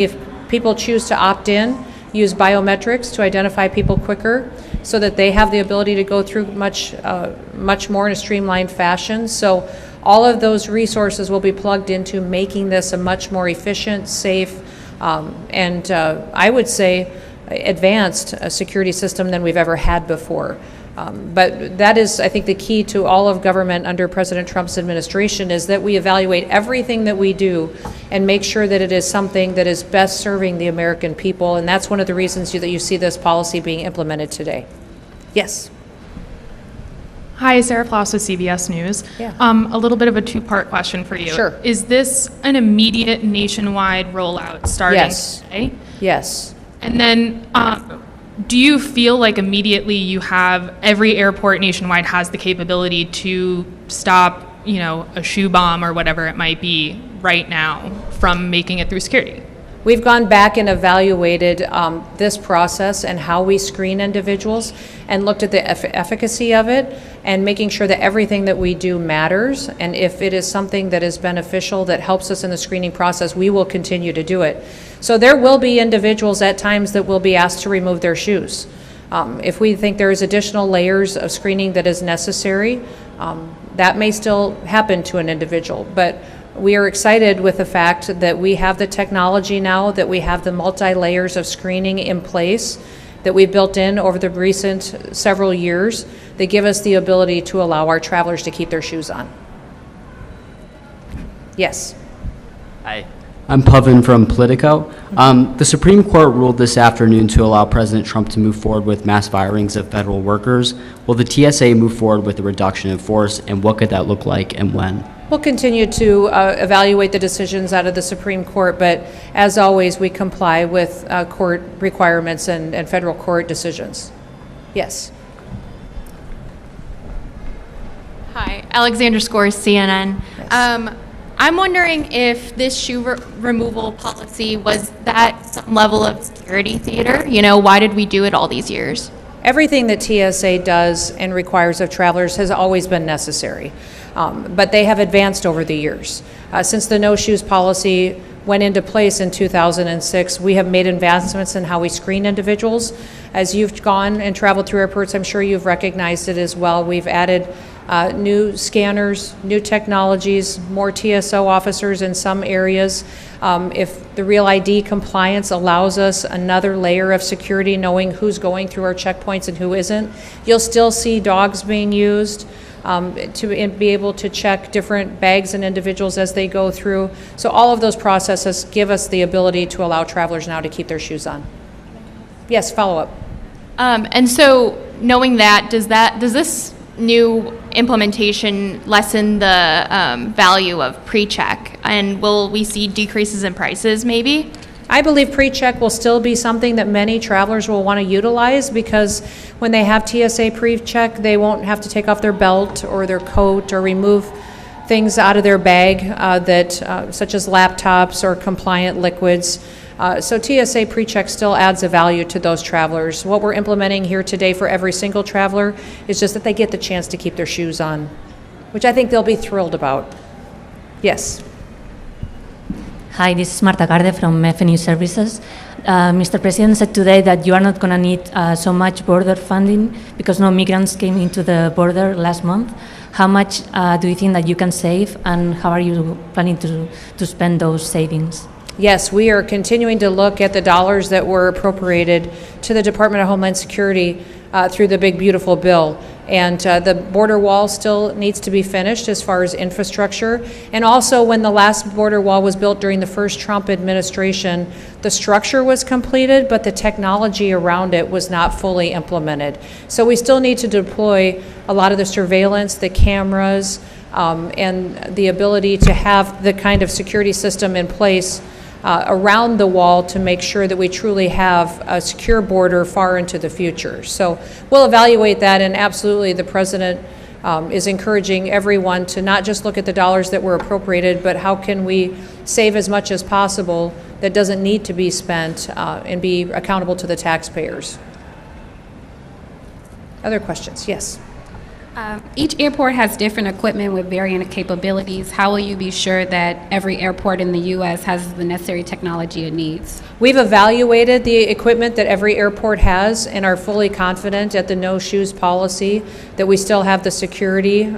If people choose to opt in, use biometrics to identify people quicker so that they have the ability to go through much more in a streamlined fashion. So all of those resources will be plugged into making this a much more efficient, safe, and I would say advanced security system than we've ever had before. But that is, I think, the key to all of government under President Trump's administration is that we evaluate everything that we do and make sure that it is something that is best serving the American people. And that's one of the reasons that you see this policy being implemented today. Yes. Hi, Sarah Ploss with CBS News. Yeah. A little bit of a two-part question for you. Sure. Is this an immediate nationwide rollout starting today? Yes. And then do you feel like immediately you have every airport nationwide has the capability to stop, a shoe bomb or whatever it might be right now from making it through security? We've gone back and evaluated this process and how we screen individuals and looked at the efficacy of it and making sure that everything that we do matters. And if it is something that is beneficial that helps us in the screening process, we will continue to do it. So there will be individuals at times that will be asked to remove their shoes. If we think there is additional layers of screening that is necessary, that may still happen to an individual. But we are excited with the fact that we have the technology now, that we have the multi-layers of screening in place that we've built in over the recent several years that give us the ability to allow our travelers to keep their shoes on. Yes. Hi. I'm Pavan from Politico. The Supreme Court ruled this afternoon to allow President Trump to move forward with mass firings of federal workers. Will the TSA move forward with a reduction in force, and what could that look like and when? We'll continue to evaluate the decisions out of the Supreme Court, but as always, we comply with court requirements and federal court decisions. Yes. Hi, Alexandra Scores, CNN. Yes. I'm wondering if this shoe removal policy was that some level of security theater? Why did we do it all these years? Everything that TSA does and requires of travelers has always been necessary, but they have advanced over the years. Since the no shoes policy went into place in 2006, we have made advancements in how we screen individuals. As you've gone and traveled through airports, I'm sure you've recognized it as well. We've added new scanners, new technologies, more TSO officers in some areas. If the Real ID compliance allows us another layer of security, knowing who's going through our checkpoints and who isn't, you'll still see dogs being used to be able to check different bags and individuals as they go through. So all of those processes give us the ability to allow travelers now to keep their shoes on. Yes, follow up. And so knowing that, does this new implementation lessen the value of pre-check, and will we see decreases in prices maybe? I believe pre-check will still be something that many travelers will want to utilize, because when they have TSA pre-check, they won't have to take off their belt or their coat or remove things out of their bag such as laptops or compliant liquids. So TSA pre-check still adds a value to those travelers. What we're implementing here today for every single traveler is just that they get the chance to keep their shoes on, which I think they'll be thrilled about. Yes. Hi, this is Marta Garde from FNU Services. Mr. President said today that you are not going to need so much border funding because no migrants came into the border last month. How much do you think that you can save, and how are you planning to spend those savings? Yes, we are continuing to look at the dollars that were appropriated to the Department of Homeland Security through the Big Beautiful Bill. And the border wall still needs to be finished as far as infrastructure. And also, when the last border wall was built during the first Trump administration, the structure was completed, but the technology around it was not fully implemented. So we still need to deploy a lot of the surveillance, the cameras, and the ability to have the kind of security system in place around the wall to make sure that we truly have a secure border far into the future. So we'll evaluate that, and absolutely the President is encouraging everyone to not just look at the dollars that were appropriated, but how can we save as much as possible that doesn't need to be spent and be accountable to the taxpayers. Other questions? Yes. Each airport has different equipment with varying capabilities. How will you be sure that every airport in the U.S. has the necessary technology it needs? We've evaluated the equipment that every airport has and are fully confident at the no shoes policy that we still have the security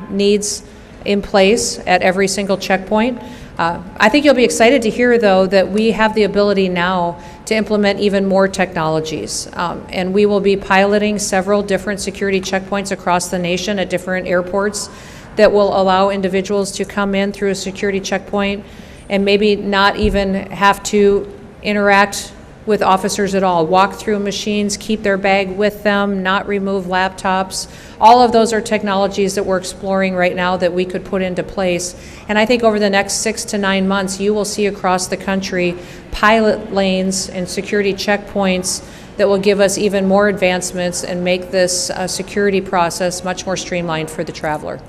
needs in place at every single checkpoint. I think you'll be excited to hear, though, that we have the ability now to implement even more technologies. And we will be piloting several different security checkpoints across the nation at different airports that will allow individuals to come in through a security checkpoint and maybe not even have to interact with officers at all, walk through machines, keep their bag with them, not remove laptops. All of those are technologies that we're exploring right now that we could put into place. And I think over the next 6 to 9 months, you will see across the country pilot lanes and security checkpoints that will give us even more advancements and make this security process much more streamlined for the traveler.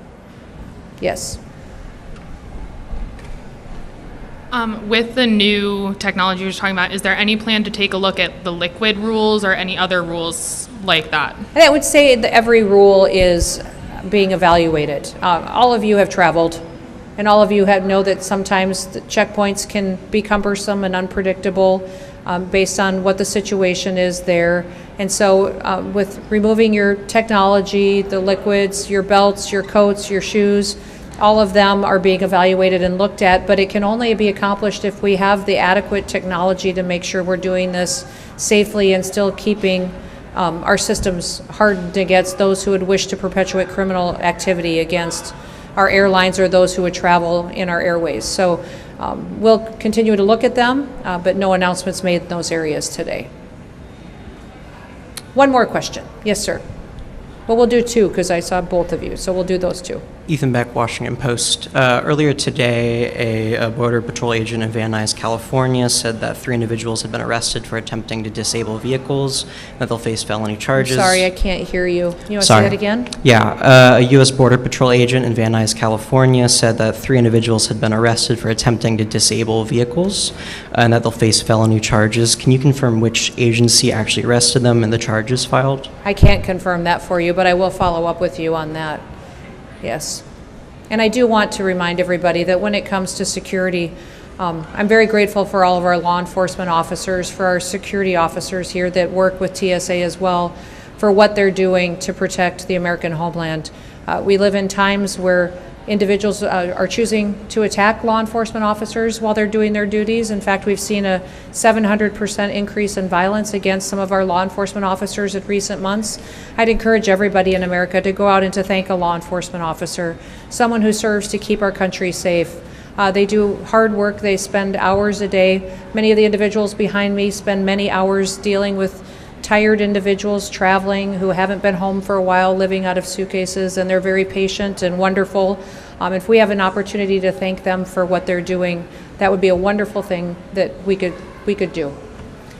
Yes. With the new technology you're talking about, is there any plan to take a look at the liquid rules or any other rules like that? And I would say that every rule is being evaluated. All of you have traveled, and all of you know that sometimes the checkpoints can be cumbersome and unpredictable based on what the situation is there. And so with removing your technology, the liquids, your belts, your coats, your shoes, all of them are being evaluated and looked at, but it can only be accomplished if we have the adequate technology to make sure we're doing this safely and still keeping our systems hardened against those who would wish to perpetuate criminal activity against our airlines or those who would travel in our airways. So we'll continue to look at them, but no announcements made in those areas today. One more question. Yes, sir. Well, we'll do two because I saw both of you, so we'll do those two. Ethan Beck, Washington Post. Earlier today, a Border Patrol agent in Van Nuys, California, said that 3 individuals had been arrested for attempting to disable vehicles, that they'll face felony charges. Sorry, I can't hear you. You want to Sorry. say that again? Yeah, a U.S. Border Patrol agent in Van Nuys, California, said that 3 individuals had been arrested for attempting to disable vehicles, and that they'll face felony charges. Can you confirm which agency actually arrested them and the charges filed? I can't confirm that for you, but I will follow up with you on that. Yes. And I do want to remind everybody that when it comes to security, I'm very grateful for all of our law enforcement officers, for our security officers here that work with TSA as well, for what they're doing to protect the American homeland. We live in times where individuals are choosing to attack law enforcement officers while they're doing their duties. In fact, we've seen a 700% increase in violence against some of our law enforcement officers in recent months. I'd encourage everybody in America to go out and to thank a law enforcement officer, someone who serves to keep our country safe. They do hard work. They spend hours a day. Many of the individuals behind me spend many hours dealing with tired individuals traveling who haven't been home for a while, living out of suitcases, and they're very patient and wonderful. If we have an opportunity to thank them for what they're doing, that would be a wonderful thing that we could do.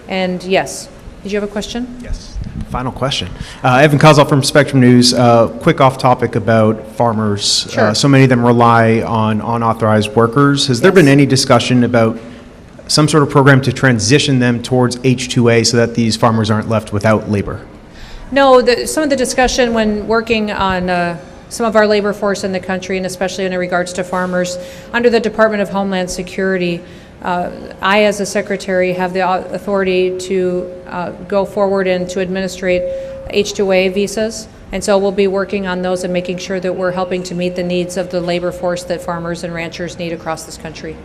And yes, did you have a question? Yes. Final question. Evan Kozol from Spectrum News. Quick off topic about farmers. Sure. So many of them rely on unauthorized workers. Has there Yes. been any discussion about some sort of program to transition them towards H-2A so that these farmers aren't left without labor? No, some of the discussion when working on some of our labor force in the country, and especially in regards to farmers, under the Department of Homeland Security, I, as a secretary, have the authority to go forward and to administrate H-2A visas. And so we'll be working on those and making sure that we're helping to meet the needs of the labor force that farmers and ranchers need across this country.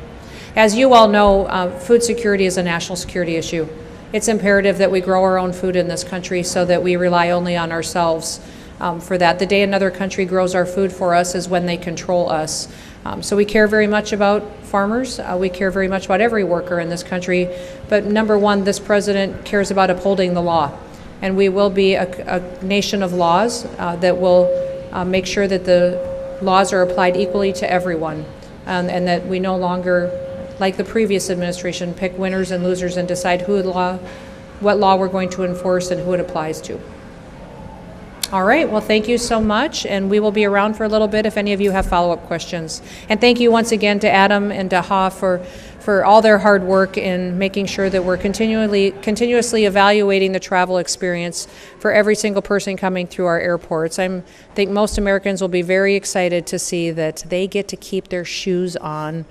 As you all know, food security is a national security issue. It's imperative that we grow our own food in this country so that we rely only on ourselves for that. The day another country grows our food for us is when they control us. So we care very much about farmers. We care very much about every worker in this country. But number one, this president cares about upholding the law. And we will be a nation of laws that will make sure that the laws are applied equally to everyone, and that we no longer, like the previous administration, pick winners and losers and decide what law we're going to enforce and who it applies to. All right, well, thank you so much, and we will be around for a little bit if any of you have follow-up questions. And thank you once again to Adam and to Ha for for all their hard work in making sure that we're continuously evaluating the travel experience for every single person coming through our airports. I think most Americans will be very excited to see that they get to keep their shoes on,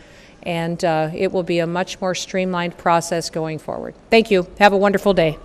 and it will be a much more streamlined process going forward. Thank you. Have a wonderful day.